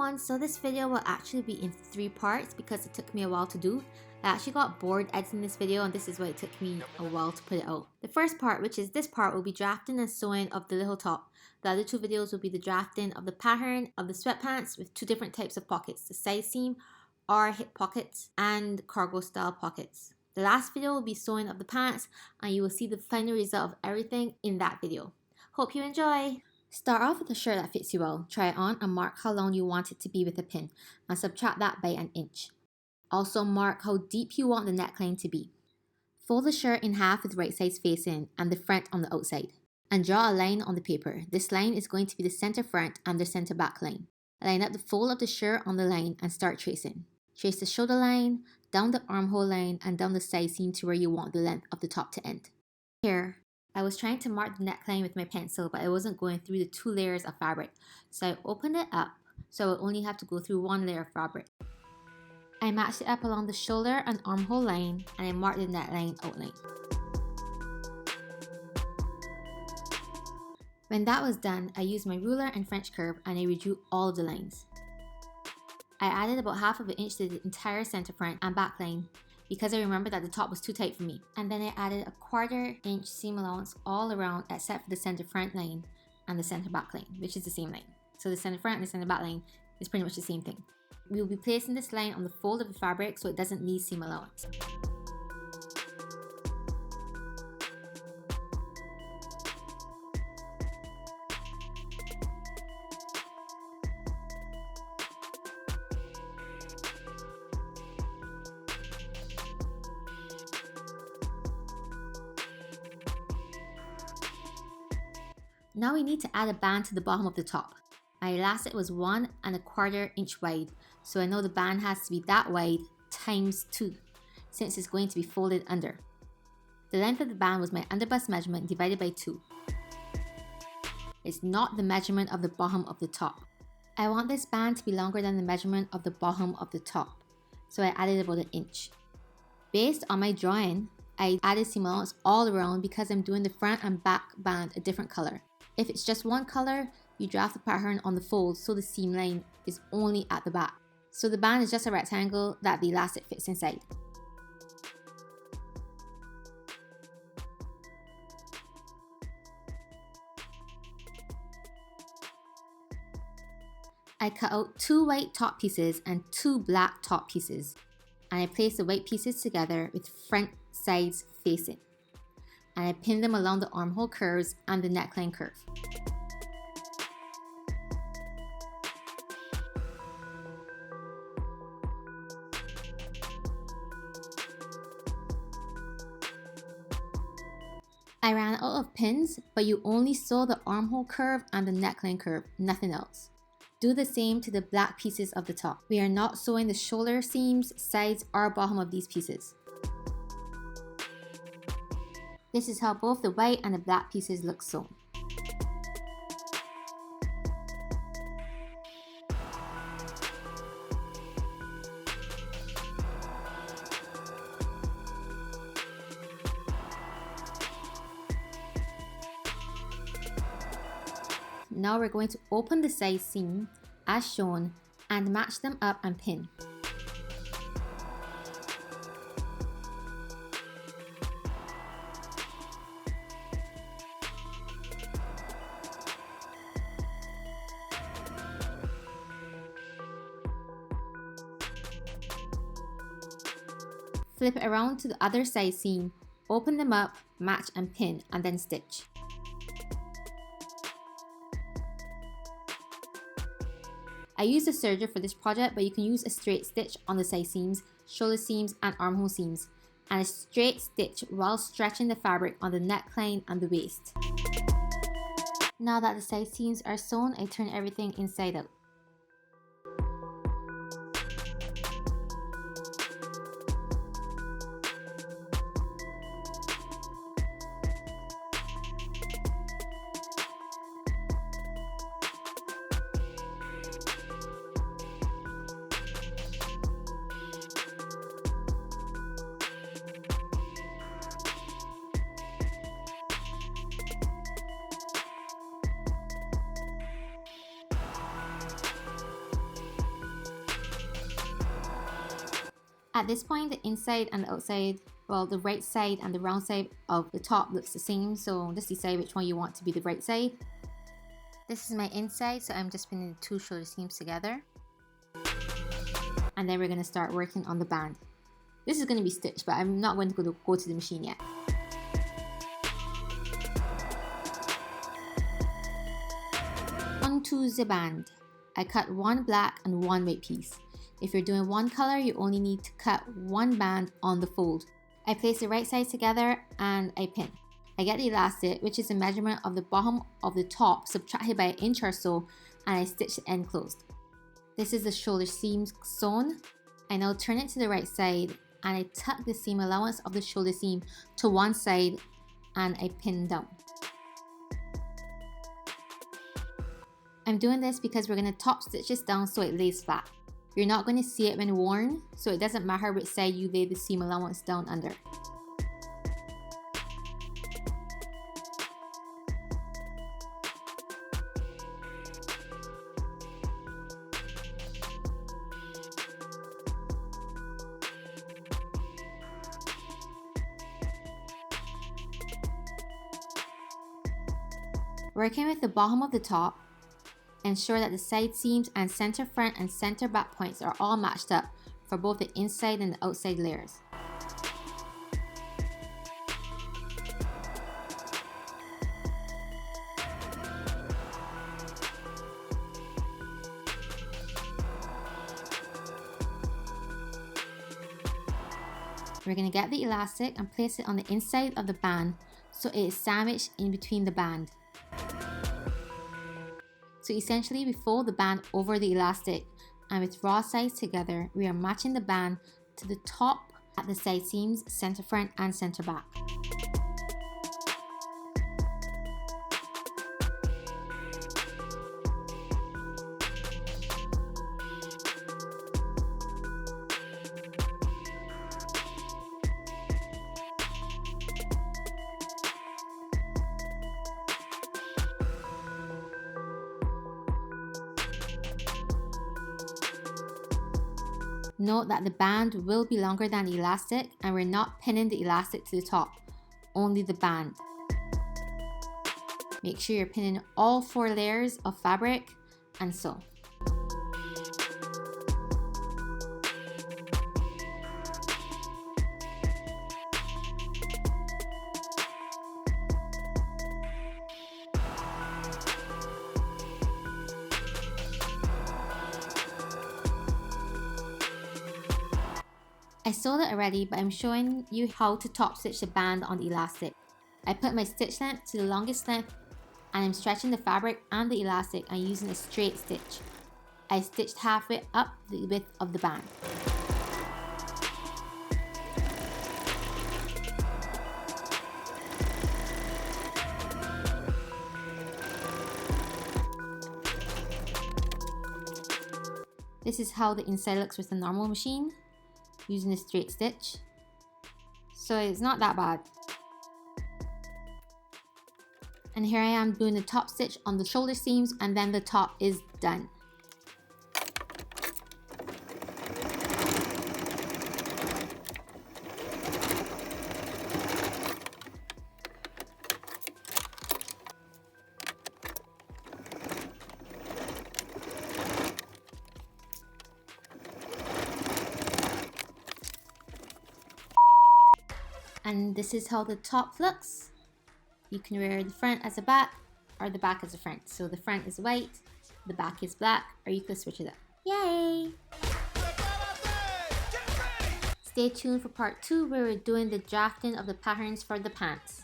everyone, so this video will actually be in 3 parts because it took me a while to do. I actually got bored editing this video and this is why it took me a while to put it out. The first part, which is this part, will be drafting and sewing of the little top. The other 2 videos will be the drafting of the pattern of the sweatpants with 2 different types of pockets, the side seam or hip pockets and cargo style pockets. The last video will be sewing of the pants and you will see the final result of everything in that video. Hope you enjoy! Start off with a shirt that fits you well. Try it on and mark how long you want it to be with a pin and subtract that by an inch. Also mark how deep you want the neckline to be. Fold the shirt in half with right sides facing and the front on the outside. And draw a line on the paper. This line is going to be the center front and the center back line. Line up the fold of the shirt on the line and start tracing. Trace the shoulder line, down the armhole line and down the side seam to where you want the length of the top to end. Here, I was trying to mark the neckline with my pencil, but I wasn't going through the 2 layers of fabric. So I opened it up, so I only have to go through 1 layer of fabric. I matched it up along the shoulder and armhole line, and I marked the neckline outline. When that was done, I used my ruler and French curve and I redrew all of the lines. I added about half of an inch to the entire center front and back line, because I remembered that the top was too tight for me. And then I added a 1/4 inch seam allowance all around except for the center front line and the center back line, which is the same line. So the center front and the center back line is pretty much the same thing. We will be placing this line on the fold of the fabric so it doesn't need seam allowance. Now we need to add a band to the bottom of the top. My elastic was 1 1/4 inch wide, so I know the band has to be that wide times 2, since it's going to be folded under. The length of the band was my underbust measurement divided by 2. It's not the measurement of the bottom of the top. I want this band to be longer than the measurement of the bottom of the top, so I added about 1 inch. Based on my drawing, I added seam allowance all around because I'm doing the front and back band a different color. If it's just one color, you draft the pattern on the fold so the seam line is only at the back. So the band is just a rectangle that the elastic fits inside. I cut out 2 white top pieces and 2 black top pieces, and I placed the white pieces together with front sides facing. And I pinned them along the armhole curves and the neckline curve. I ran out of pins, but you only sew the armhole curve and the neckline curve, nothing else. Do the same to the black pieces of the top. We are not sewing the shoulder seams, sides, or bottom of these pieces. This is how both the white and the black pieces look sewn. Now we're going to open the side seam as shown and match them up and pin. Flip it around to the other side seam, open them up, match and pin, and then stitch. I used a serger for this project, but you can use a straight stitch on the side seams, shoulder seams, and armhole seams, and a straight stitch while stretching the fabric on the neckline and the waist. Now that the side seams are sewn, I turn everything inside out. At this point, the inside and the outside, well, the right side and the round side of the top looks the same, so just decide which one you want to be the right side. This is my inside, so I'm just pinning the two shoulder seams together. And then we're going to start working on the band. This is going to be stitched, but I'm not going to go to the machine yet. Onto the band. I cut one black and one white piece. If you're doing one color, you only need to cut one band on the fold. I place the right sides together and I pin. I get the elastic, which is the measurement of the bottom of the top, subtracted by an inch or so, and I stitch the end closed. This is the shoulder seams sewn. I now turn it to the right side and I tuck the seam allowance of the shoulder seam to one side and I pin down. I'm doing this because we're going to top stitch this down so it lays flat. You're not going to see it when worn, so it doesn't matter which side you lay the seam allowance down under. Working with the bottom of the top, ensure that the side seams and center front and center back points are all matched up for both the inside and the outside layers. We're going to get the elastic and place it on the inside of the band so it is sandwiched in between the band. So essentially we fold the band over the elastic, and with raw sides together we are matching the band to the top at the side seams, center front and center back. Note that the band will be longer than the elastic, and we're not pinning the elastic to the top, only the band. Make sure you're pinning all 4 layers of fabric and sew. I sewed it already, but I'm showing you how to top stitch the band on the elastic. I put my stitch length to the longest length and I'm stretching the fabric and the elastic and using a straight stitch. I stitched halfway up the width of the band. This is how the inside looks with a normal machine, using a straight stitch. So it's not that bad. And here I am doing the top stitch on the shoulder seams, and then the top is done. And this is how the top looks. You can wear the front as a back or the back as a front. So the front is white, the back is black, or you can switch it up. Yay! Stay tuned for part 2 where we're doing the drafting of the patterns for the pants.